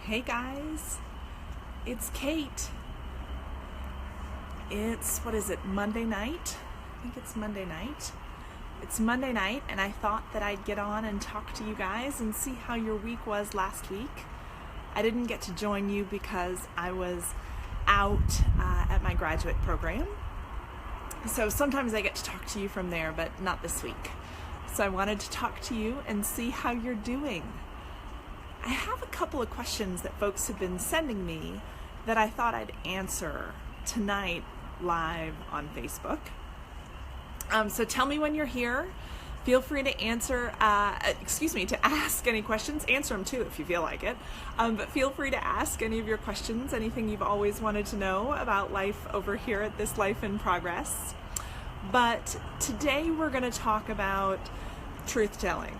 Hey guys, it's Kate. It's, Monday night? I think it's Monday night. It's Monday night, and I thought that I'd get on and talk to you guys and see how your week was last week. I didn't get to join you because I was out at my graduate program. So sometimes I get to talk to you from there, but not this week. So I wanted to talk to you and see how you're doing. I have a couple of questions that folks have been sending me that I thought I'd answer tonight live on Facebook. So tell me when you're here. Feel free to to ask any questions. Answer them too if you feel like it. But feel free to ask any of your questions, anything you've always wanted to know about life over here at this Life in Progress. But today we're going to talk about truth-telling.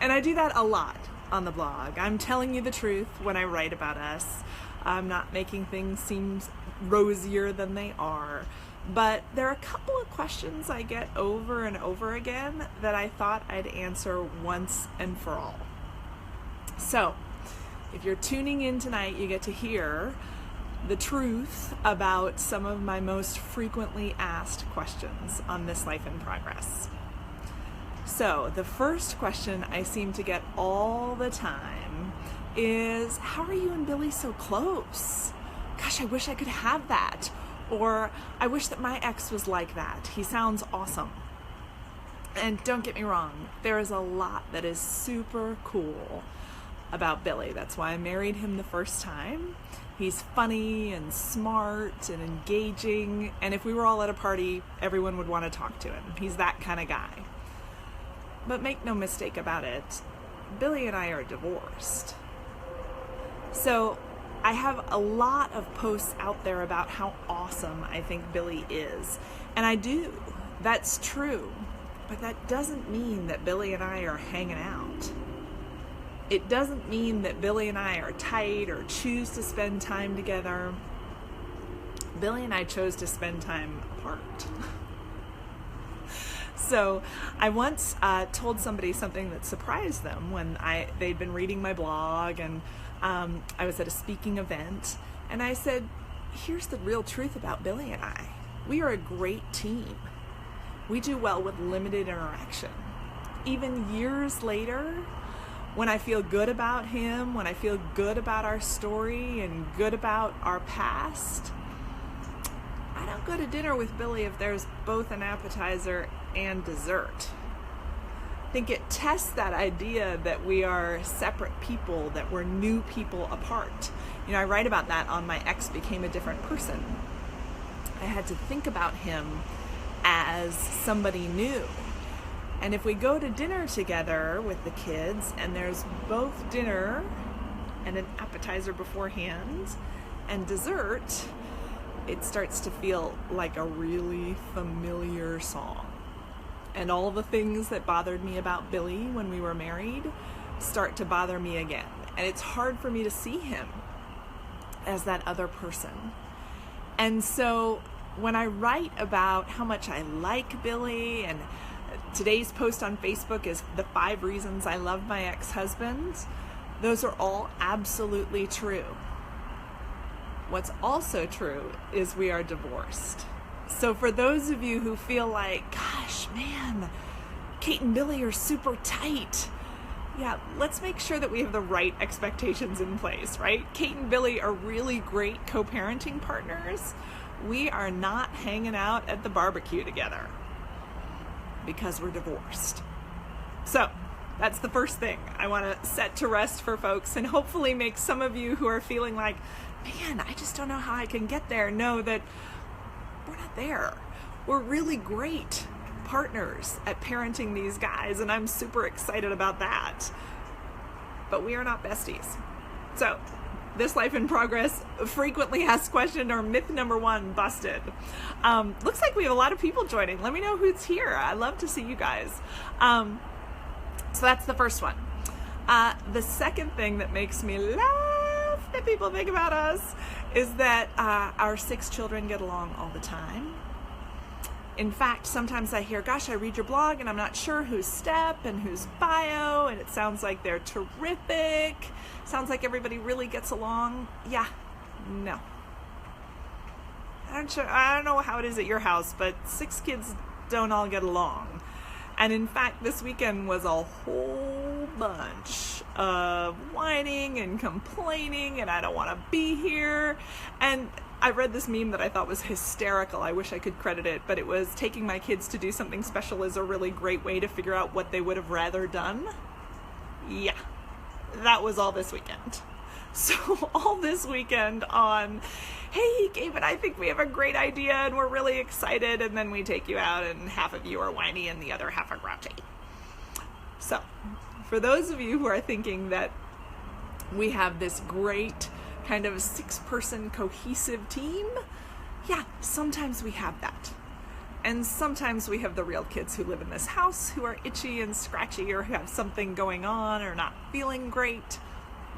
And I do that a lot on the blog. I'm telling you the truth when I write about us. I'm not making things seem rosier than they are. But there are a couple of questions I get over and over again that I thought I'd answer once and for all. So, if you're tuning in tonight, you get to hear the truth about some of my most frequently asked questions on this Life in Progress. So, the first question I seem to get all the time is, how are you and Billy so close? Gosh, I wish I could have that. Or, I wish that my ex was like that. He sounds awesome. And don't get me wrong, there is a lot that is super cool about Billy. That's why I married him the first time. He's funny and smart and engaging. And if we were all at a party, everyone would want to talk to him. He's that kind of guy. But make no mistake about it, Billy and I are divorced. So I have a lot of posts out there about how awesome I think Billy is. And I do. That's true. But that doesn't mean that Billy and I are hanging out. It doesn't mean that Billy and I are tight or choose to spend time together. Billy and I chose to spend time apart. So I once told somebody something that surprised them when they'd been reading my blog, and I was at a speaking event, and I said, here's the real truth about Billy and I. We are a great team. We do well with limited interaction. Even years later, when I feel good about him, when I feel good about our story and good about our past, I don't go to dinner with Billy if there's both an appetizer and dessert. I think it tests that idea that we are separate people, that we're new people apart. I write about that on my ex became a different person. I had to think about him as somebody new. And if we go to dinner together with the kids and there's both dinner and an appetizer beforehand and dessert, it starts to feel like a really familiar song. And all the things that bothered me about Billy when we were married start to bother me again. And it's hard for me to see him as that other person. And so when I write about how much I like Billy, and today's post on Facebook is the 5 reasons I love my ex-husband, those are all absolutely true. What's also true is we are divorced. So for those of you who feel like, gosh, man, Kate and Billy are super tight. Yeah, let's make sure that we have the right expectations in place, right? Kate and Billy are really great co-parenting partners. We are not hanging out at the barbecue together because we're divorced. So that's the first thing I want to set to rest for folks, and hopefully make some of you who are feeling like, man, I just don't know how I can get there, know that we're not there. We're really great partners at parenting these guys, and I'm super excited about that. But we are not besties. So, this Life in Progress frequently asked question, or myth number 1, busted. Looks like we have a lot of people joining. Let me know who's here. I love to see you guys. So that's the first one. The second thing that makes me laugh that people think about us is that our 6 children get along all the time. In fact, sometimes I hear, gosh, I read your blog and I'm not sure who's Step and who's Bio, and it sounds like they're terrific. Sounds like everybody really gets along. Yeah, no. I don't know how it is at your house, but 6 kids don't all get along. And in fact, this weekend was a whole bunch of whining and complaining, and I don't want to be here. And I read this meme that I thought was hysterical. I wish I could credit it, but it was taking my kids to do something special is a really great way to figure out what they would have rather done. Yeah, that was all this weekend. So all this weekend on, hey, Gabe and I think we have a great idea and we're really excited, and then we take you out and half of you are whiny and the other half are grouchy. So for those of you who are thinking that we have this great kind of 6-person cohesive team, yeah, sometimes we have that. And sometimes we have the real kids who live in this house who are itchy and scratchy or who have something going on or not feeling great.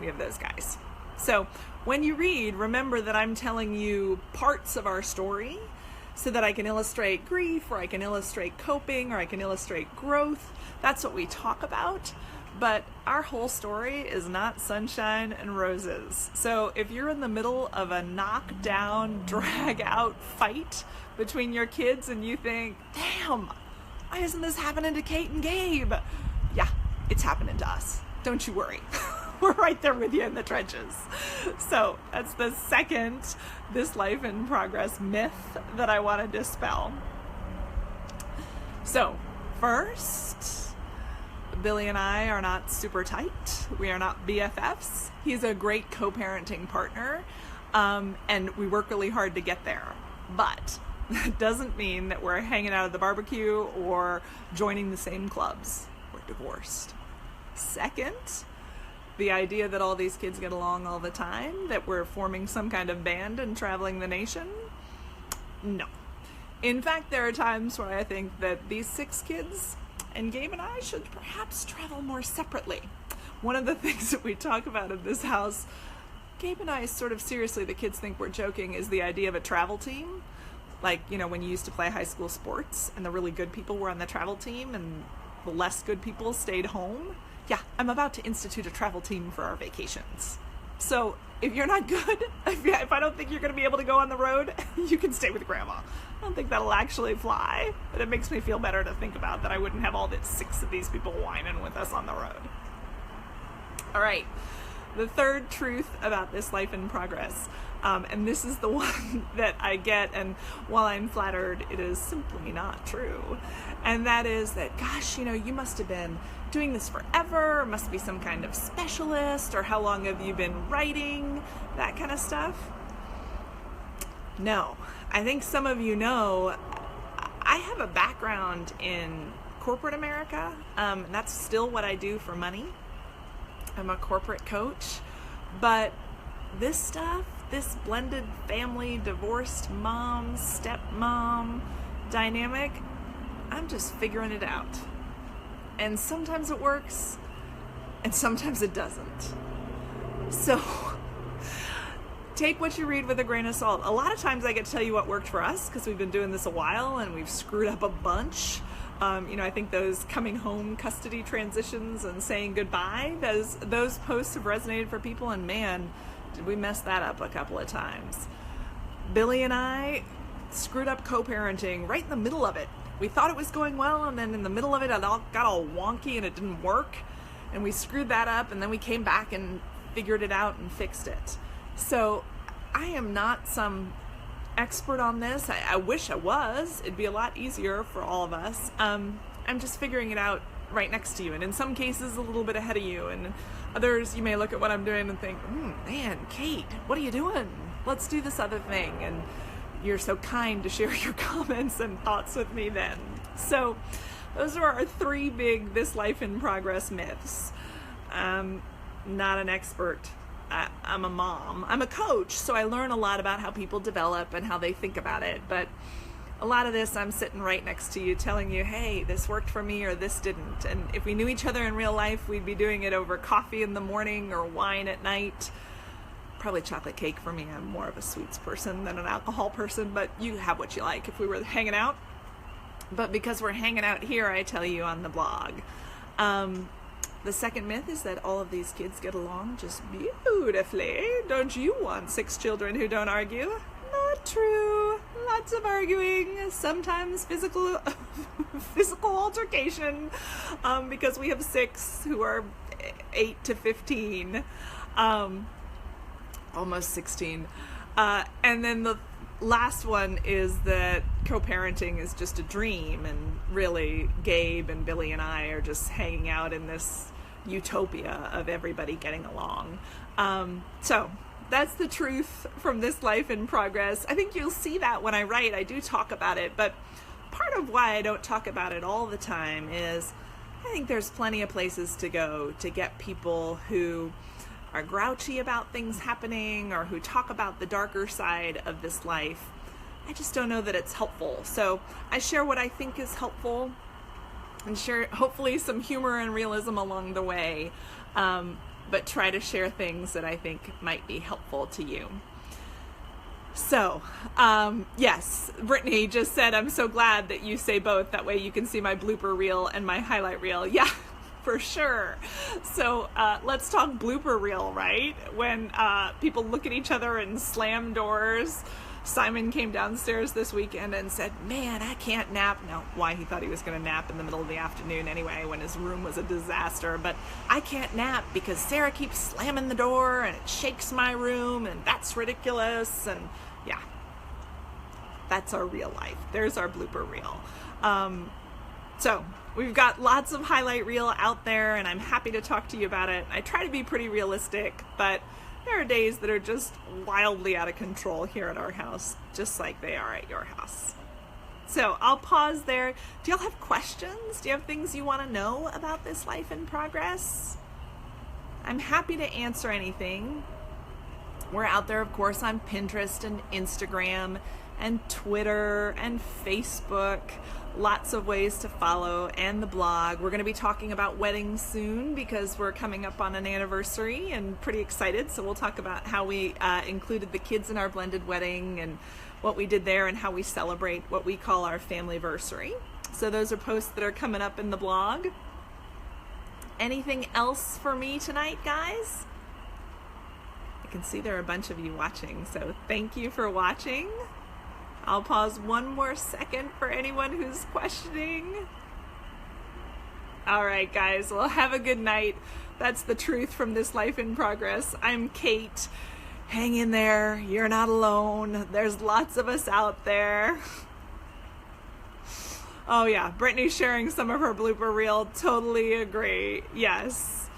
We have those guys. So when you read, remember that I'm telling you parts of our story so that I can illustrate grief, or I can illustrate coping, or I can illustrate growth. That's what we talk about. But our whole story is not sunshine and roses. So if you're in the middle of a knockdown, drag out fight between your kids and you think, damn, why isn't this happening to Kate and Gabe? Yeah, it's happening to us. Don't you worry. We're right there with you in the trenches. So that's the second This Life in Progress myth that I want to dispel. So first, Billy and I are not super tight. We are not BFFs. He's a great co-parenting partner, and we work really hard to get there. But that doesn't mean that we're hanging out at the barbecue or joining the same clubs. We're divorced. Second, the idea that all these kids get along all the time, that we're forming some kind of band and traveling the nation, no. In fact, there are times where I think that these 6 kids and Gabe and I should perhaps travel more separately. One of the things that we talk about in this house, Gabe and I sort of seriously, the kids think we're joking, is the idea of a travel team. Like, you know, when you used to play high school sports and the really good people were on the travel team and the less good people stayed home. Yeah, I'm about to institute a travel team for our vacations. So if you're not good, if I don't think you're going to be able to go on the road, you can stay with Grandma. I don't think that'll actually fly, but it makes me feel better to think about that I wouldn't have all 6 of these people whining with us on the road. All right, the third truth about This Life in Progress, and this is the one that I get, and while I'm flattered, it is simply not true. And that is that, gosh, you know, you must have been doing this forever, or must be some kind of specialist, or how long have you been writing, that kind of stuff. No, I think some of you know, I have a background in corporate America, and that's still what I do for money. I'm a corporate coach, but this stuff, this blended family, divorced mom, stepmom dynamic, I'm just figuring it out. And sometimes it works, and sometimes it doesn't. So take what you read with a grain of salt. A lot of times I get to tell you what worked for us because we've been doing this a while and we've screwed up a bunch. You know, I think those coming home custody transitions and saying goodbye, those posts have resonated for people, and man, did we mess that up a couple of times. Billy and I screwed up co-parenting right in the middle of it. We thought it was going well, and then in the middle of it, it all got all wonky and it didn't work, and we screwed that up, and then we came back and figured it out and fixed it. So I am not some expert on this. I wish I was. It'd be a lot easier for all of us. I'm just figuring it out right next to you, and in some cases a little bit ahead of you, and others you may look at what I'm doing and think, man, Kate, what are you doing? Let's do this other thing. And you're so kind to share your comments and thoughts with me then. So those are our 3 big This Life in Progress myths. I'm not an expert. I'm a mom. I'm a coach, so I learn a lot about how people develop and how they think about it. But a lot of this, I'm sitting right next to you telling you, hey, this worked for me or this didn't. And if we knew each other in real life, we'd be doing it over coffee in the morning or wine at night. Probably chocolate cake for me. I'm more of a sweets person than an alcohol person, but you have what you like. If we were hanging out, But because we're hanging out here, I tell you on the blog. The second myth is that all of these kids get along just beautifully. Don't you want 6 children who don't argue? Not true. Lots of arguing, sometimes physical altercation, because we have 6 who are 8 to 15, almost 16. And then the last one is that co-parenting is just a dream, and really Gabe and Billy and I are just hanging out in this utopia of everybody getting along. So that's the truth from this life in progress. I think you'll see that when I write. I do talk about it, but part of why I don't talk about it all the time is I think there's plenty of places to go to get people who are grouchy about things happening or who talk about the darker side of this life. I just don't know that it's helpful. So I share what I think is helpful and share hopefully some humor and realism along the way, but try to share things that I think might be helpful to you. So, yes, Brittany just said, I'm so glad that you say both. That way you can see my blooper reel and my highlight reel. Yeah, for sure. So let's talk blooper reel, right? When people look at each other and slam doors. Simon came downstairs this weekend and said, man, I can't nap. Now, why he thought he was going to nap in the middle of the afternoon anyway when his room was a disaster. But I can't nap because Sarah keeps slamming the door and it shakes my room and that's ridiculous. And yeah, that's our real life. There's our blooper reel. So we've got lots of highlight reel out there and I'm happy to talk to you about it. I try to be pretty realistic, but there are days that are just wildly out of control here at our house, just like they are at your house. So I'll pause there. Do y'all have questions? Do you have things you want to know about this life in progress? I'm happy to answer anything. We're out there, of course, on Pinterest and Instagram and Twitter and Facebook. Lots of ways to follow, and the blog. We're going to be talking about weddings soon because we're coming up on an anniversary and pretty excited. So we'll talk about how we included the kids in our blended wedding and what we did there and how we celebrate what we call our familyversary. So those are posts that are coming up in the blog. Anything else for me tonight, guys? I can see there are a bunch of you watching, so thank you for watching. I'll pause one more second for anyone who's questioning. All right, guys, well, have a good night. That's the truth from this life in progress. I'm Kate. Hang in there. You're not alone. There's lots of us out there. Oh, yeah, Brittany's sharing some of her blooper reel. Totally agree. Yes.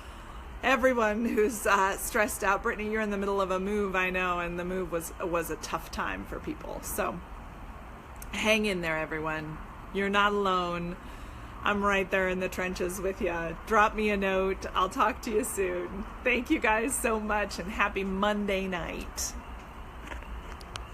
Everyone who's stressed out. Brittany, you're in the middle of a move, I know, and the move was a tough time for people. So hang in there, everyone. You're not alone. I'm right there in the trenches with you. Drop me a note. I'll talk to you soon. Thank you guys so much, and happy Monday night.